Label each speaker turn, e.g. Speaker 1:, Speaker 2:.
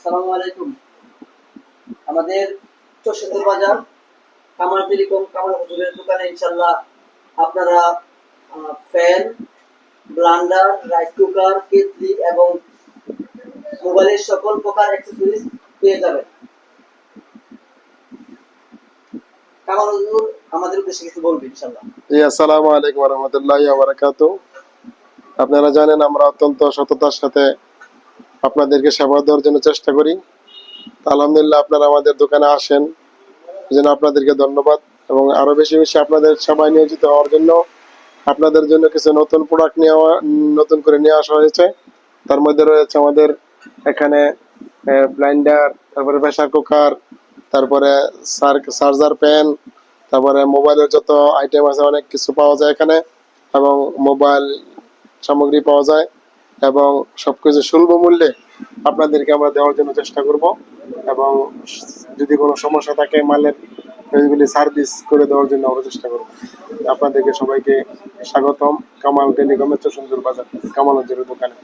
Speaker 1: আসসালামু আলাইকুম। আমাদের চৌষট্টি বাজার কামাল টেলিকম কামাল হুজুরের দোকানে ইনশাল্লাহ আপনারা fan, blunder, rice cooker, kettle এবং মোবাইলের সকল প্রকার অ্যাক্সেসরিজ পেয়ে যাবেন। কামাল হুজুর আমাদের উদ্দেশ্যে কিছু বলবেন ইনশাল্লাহ।
Speaker 2: আসসালামু আলাইকুম ওয়া রাহমাতুল্লাহি ওয়া বারাকাতুহু। আপনারা জানেন আমরা অত্যন্ত সততার সাথে আপনাদেরকে সেবা দেওয়ার জন্য চেষ্টা করি। আলহামদুলিল্লাহ আপনারা আমাদের দোকানে আসেন, এজন্য আপনাদেরকে ধন্যবাদ। এবং আরো বেশি বেশি আপনাদের সেবায় নিয়োজিত হওয়ার জন্য আপনাদের জন্য কিছু নতুন প্রোডাক্ট নতুন করে নিয়ে আসা হয়েছে। তার মধ্যে রয়েছে আমাদের এখানে ব্লাইন্ডার, তারপরে প্রেসার কুকার, তারপরে চার্জার প্যান, তারপরে মোবাইলের যত আইটেম আছে অনেক কিছু পাওয়া যায় এখানে, এবং মোবাইল সামগ্রী পাওয়া যায়, এবং সবকিছু সুলভ মূল্যে আপনাদেরকে আমরা দেওয়ার জন্য চেষ্টা করব। এবং যদি কোনো সমস্যা থাকে মালের ওইগুলি সার্ভিস করে দেওয়ার জন্য আমরা চেষ্টা করব। আপনাদেরকে সবাইকে স্বাগতম কামাল টেলিকমের সুন্দর বাজার কামাল হুজুরের দোকানে।